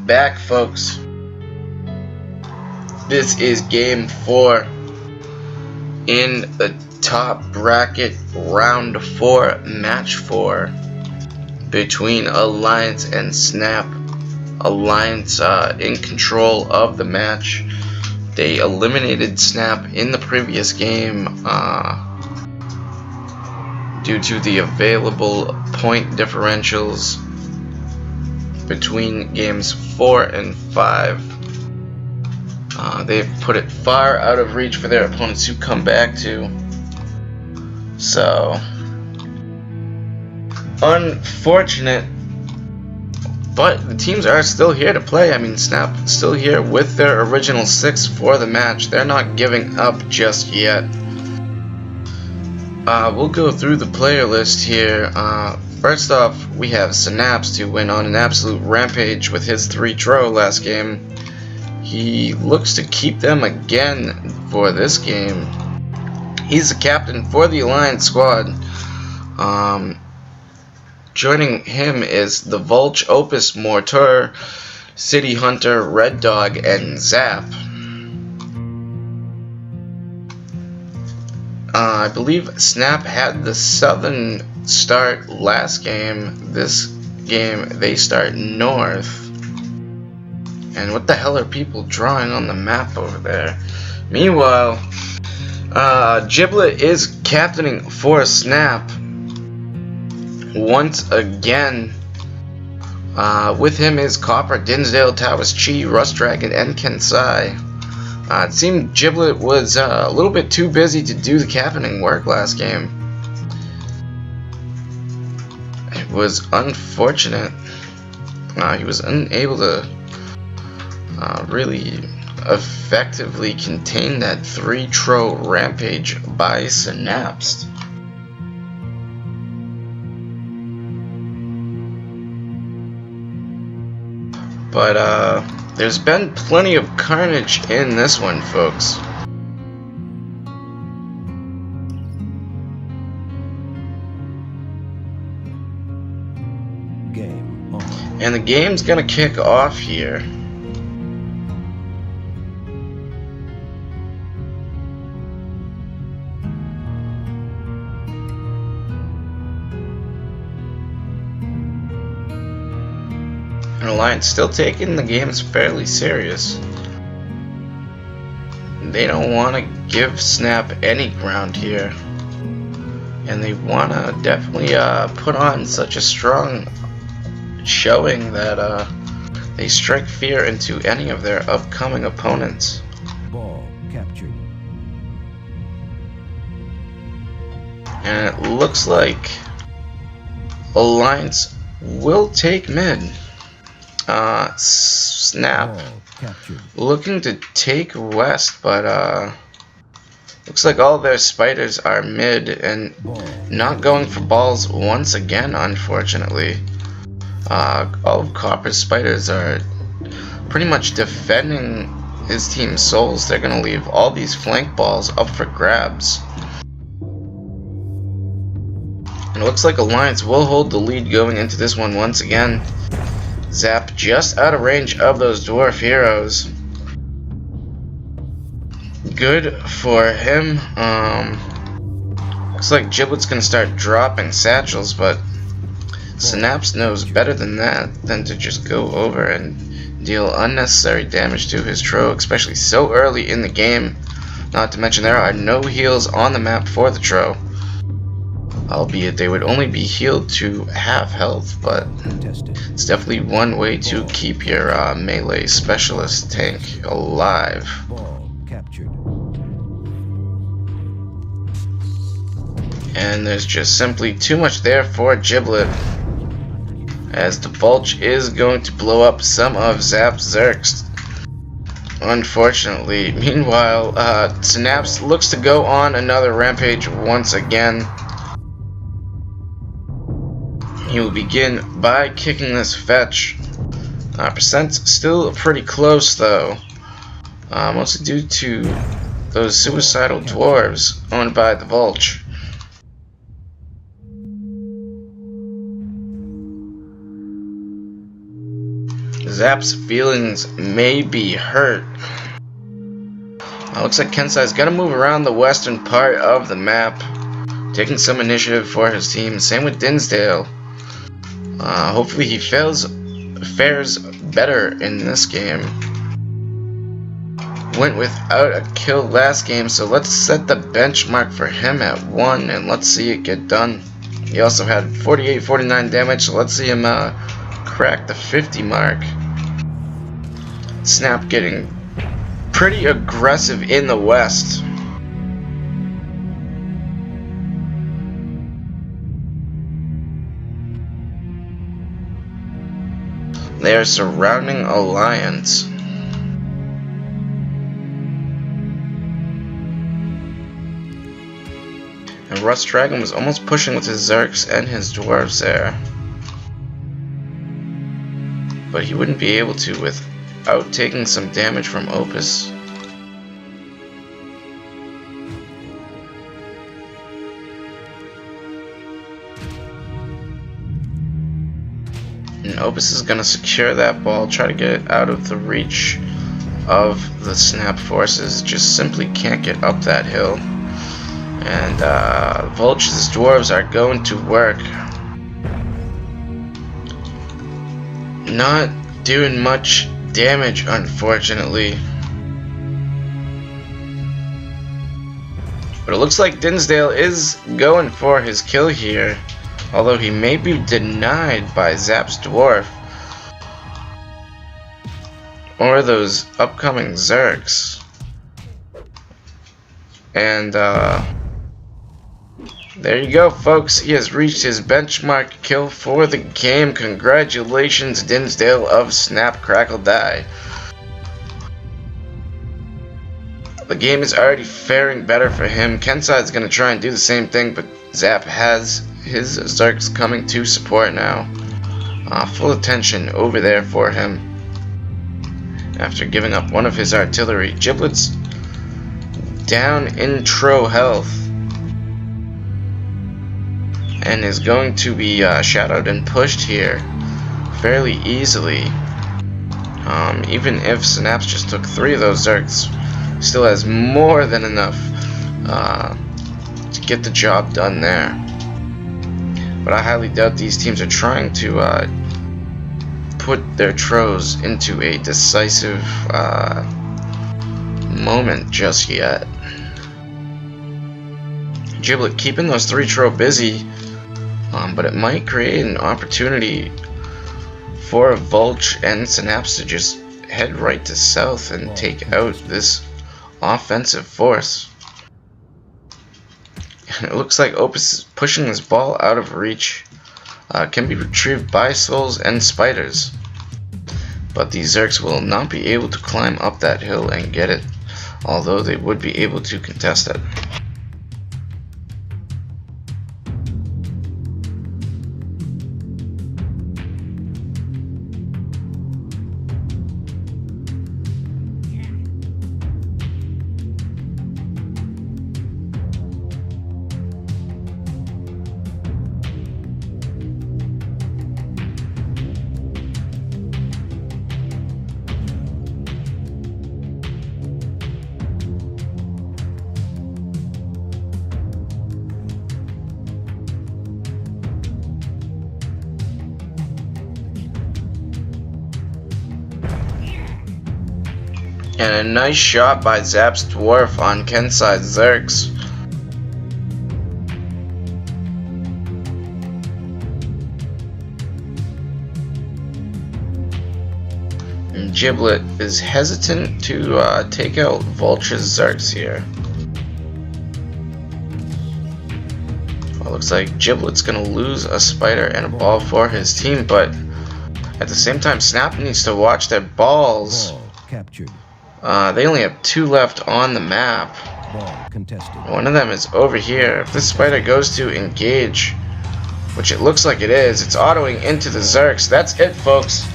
back, folks. This is game 4 in the top bracket, round 4, match 4 between Alliance and Snap. Alliance in control of the match. They eliminated Snap in the previous game due to the available point differentials between games 4 and 5. They've put it far out of reach for their opponents to come back to. So, unfortunate, but the teams are still here to play. I mean, Snap still here with their original 6 for the match. They're not giving up just yet. We'll go through the player list here. First off, we have Synapse to win on an absolute rampage with his 3-throw last game. He looks to keep them again for this game. He's the captain for the Alliance squad. Joining him is the Vulch, Opus, Mortar, City Hunter, Red Dog, and Zap. I believe Snap had the Southern start last game. This game they start North. And what the hell are people drawing on the map over there? Meanwhile, Giblet is captaining for Snap once again. With him is Copper, Dinsdale, Tawas, Chi, Rust Dragon, and Kensai. It seemed Giblet was a little bit too busy to do the captaining work last game. It was unfortunate. He was unable to really effectively contain that 3-throw rampage by Synapse. But there's been plenty of carnage in this one, folks. Game on. And the game's gonna kick off here. Alliance still taking the games fairly serious. They don't want to give Snap any ground here, and they want to definitely put on such a strong showing that they strike fear into any of their upcoming opponents. Ball captured. And it looks like Alliance will take mid. Snap looking to take west, but looks like all their spiders are mid and not going for balls once again, unfortunately. All of Copper's spiders are pretty much defending his team's souls. They're gonna leave all these flank balls up for grabs. And it looks like Alliance will hold the lead going into this one once again. Zap just out of range of those dwarf heroes. Good for him. Looks like Giblet's gonna start dropping satchels, but Synapse knows better than that, than to just go over and deal unnecessary damage to his Tro, especially so early in the game. Not to mention there are no heals on the map for the Tro. Albeit they would only be healed to half health, but it's definitely one way to keep your melee specialist tank alive. Ball captured. And there's just simply too much there for Giblet, as the Vulch is going to blow up some of Zap's Zerks, unfortunately. Meanwhile, Synapse looks to go on another rampage once again. He will begin by kicking this fetch. Percent's still pretty close though, mostly due to those suicidal dwarves owned by the Vulch. Zap's feelings may be hurt. Looks like Kensai's got to move around the western part of the map, taking some initiative for his team. Same with Dinsdale. Hopefully he fares better in this game. Went without a kill last game, so let's set the benchmark for him at 1 and let's see it get done. He also had 48-49 damage, so let's see him crack the 50 mark. Snap getting pretty aggressive in the west. They are surrounding Alliance. And Rust Dragon was almost pushing with his Zerks and his Dwarves there. But he wouldn't be able to without taking some damage from Opus. And Opus is going to secure that ball, try to get it out of the reach of the Snap forces. Just simply can't get up that hill. And Vulch's Dwarves are going to work. Not doing much damage, unfortunately. But it looks like Dinsdale is going for his kill here, although he may be denied by Zap's Dwarf or those upcoming Zergs. And there you go, folks. He has reached his benchmark kill for the game. Congratulations, Dinsdale of Snap, Krackle, Die. The game is already faring better for him. Kensai's going to try and do the same thing, but Zap has his Zergs coming to support now. Full attention over there for him. After giving up one of his artillery, Giblet's down intro health. And is going to be shadowed and pushed here fairly easily. Even if Synapse just took 3 of those Zergs, still has more than enough to get the job done there. But I highly doubt these teams are trying to put their Tros into a decisive moment just yet. Giblet keeping those 3 Tro busy. But it might create an opportunity for Vulch and Synapse to just head right to south and take out this offensive force. And it looks like Opus is pushing this ball out of reach. Can be retrieved by Souls and Spiders. But these Zergs will not be able to climb up that hill and get it, although they would be able to contest it. And a nice shot by Zap's Dwarf on Kensai's Zergs. And Giblet is hesitant to take out Vulture's Zergs here. Well, looks like Giblet's gonna lose a Spider and a ball for his team, but at the same time Snap needs to watch their balls. Ball captured. They only have 2 left on the map. Ball contested. One of them is over here. If this Spider goes to engage, which it looks like it is, it's autoing into the Zergs. That's it, folks.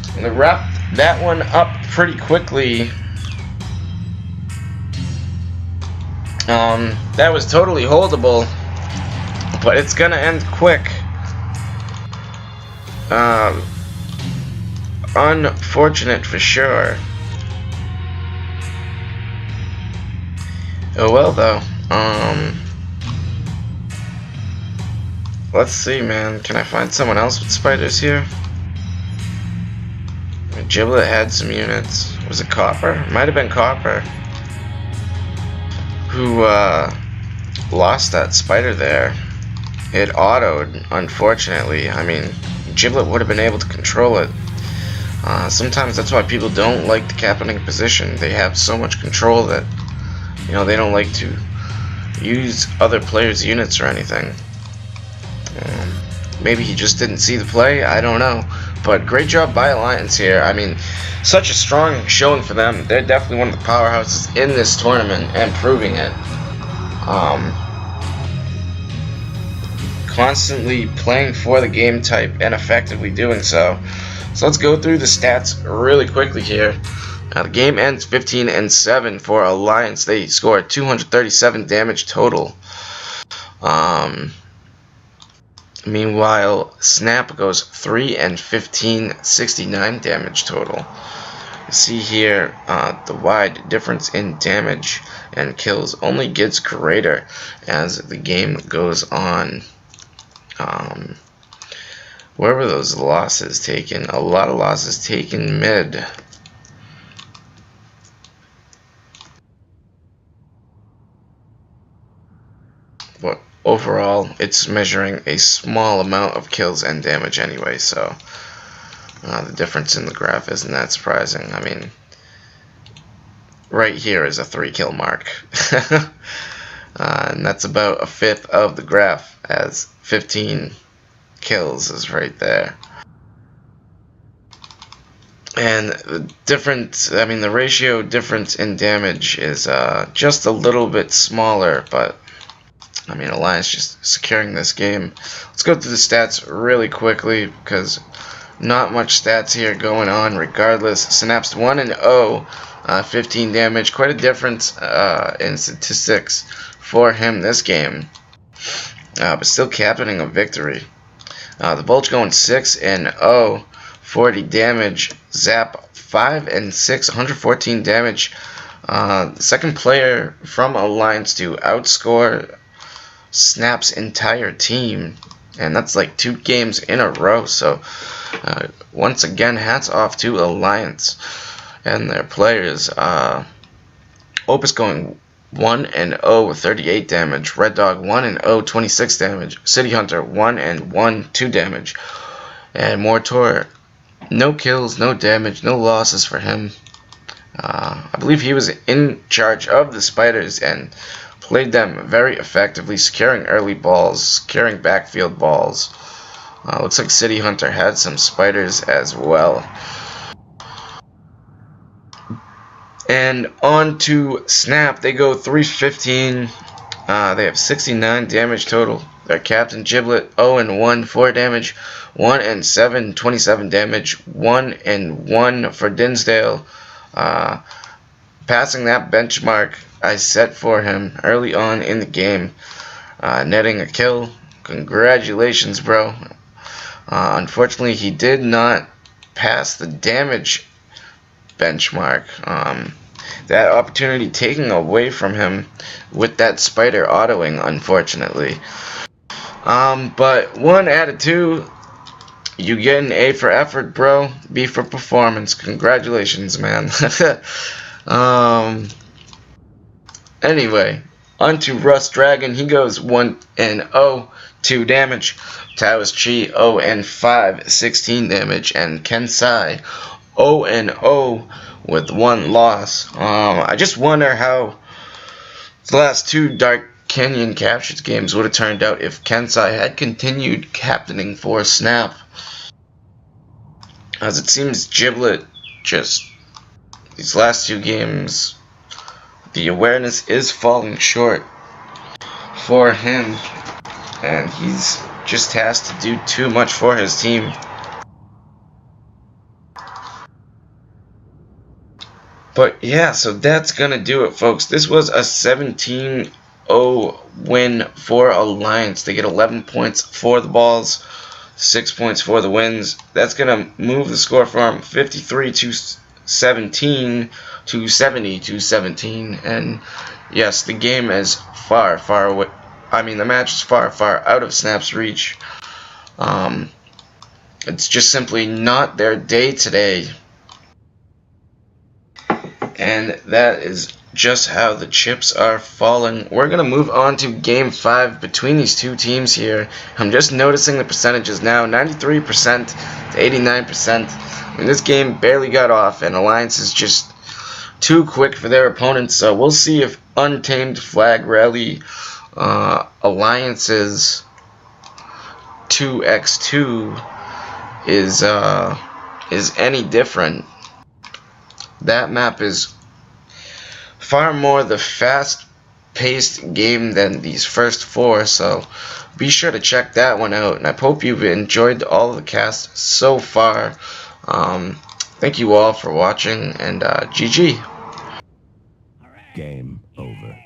I'm gonna wrap that one up pretty quickly. That was totally holdable, but it's gonna end quick. Unfortunate for sure. Oh well though. Let's see, man. Can I find someone else with spiders here? Giblet had some units. Was it Copper? Might have been Copper. Who lost that spider there. It autoed, unfortunately. I mean, Giblet would have been able to control it. Sometimes that's why people don't like the captaining position. They have so much control that, you know, they don't like to use other players' units or anything. Maybe he just didn't see the play, I don't know. But great job by Alliance here. I mean, such a strong showing for them. They're definitely one of the powerhouses in this tournament and proving it. Constantly playing for the game type and effectively doing so. So let's go through the stats really quickly here. The game ends 15-7 for Alliance. They scored 237 damage total. Meanwhile, Snap goes 3-15, 69 damage total. You see here the wide difference in damage and kills only gets greater as the game goes on. Where were those losses taken? A lot of losses taken mid. But overall, it's measuring a small amount of kills and damage anyway, so the difference in the graph isn't that surprising. I mean, right here is a 3-kill mark. And that's about a fifth of the graph, as 15 kills is right there. And the difference, I mean, the ratio difference in damage is just a little bit smaller, but I mean, Alliance just securing this game. Let's go through the stats really quickly because not much stats here going on regardless. Synapse 1-0, 15 damage. Quite a difference in statistics for him this game. But still captaining a victory. The Bulge going 6-0, 40 damage. Zap 5-6, 114 damage. Second player from Alliance to outscore Snap's entire team, and that's like 2 games in a row. So once again, hats off to Alliance and their players. Opus going 1-0 with 38 damage. Red Dog 1-0, 26 damage. City Hunter 1-1, 2 damage. And Mortor, no kills, no damage, no losses for him. I believe he was in charge of the spiders and played them very effectively, securing early balls, securing backfield balls. Looks like City Hunter had some spiders as well. And on to Snap. They go 3-15. They have 69 damage total. Their captain Giblet 0-1, 4 damage. 1-7, 27 damage. 1-1 for Dinsdale. Passing that benchmark I set for him early on in the game, netting a kill. Congratulations, bro. Unfortunately, he did not pass the damage benchmark. That opportunity taken away from him with that spider autoing, unfortunately. But 1 out of 2, you get an A for effort, bro. B for performance. Congratulations, man. Anyway, on to Rust Dragon. He goes 1-0, 2 damage. Taoist Chi 0-5, 16 damage. And Kensai 0-0 with 1 loss. I just wonder how the last 2 Dark Canyon Captured games would have turned out if Kensai had continued captaining for Snap. As it seems Giblet just, these last 2 games, the awareness is falling short for him, and he's just has to do too much for his team. But yeah, so that's gonna do it, folks. This was a 17-0 win for Alliance. They get 11 points for the balls. 6 points for the wins. That's going to move the score from 53 to 17 to 70 to 17. And yes, the game is far, far away. I mean, the match is far, far out of Snap's reach. It's just simply not their day today. And that is just how the chips are falling. We're going to move on to Game 5 between these two teams here. I'm just noticing the percentages now, 93% to 89%. I mean, this game barely got off, and Alliance is just too quick for their opponents. So we'll see if Untamed Flag Rally Alliance's 2x2 is any different. That map is far more the fast-paced game than these first 4, so be sure to check that one out. And I hope you've enjoyed all of the cast so far. Thank you all for watching, and GG. Game over.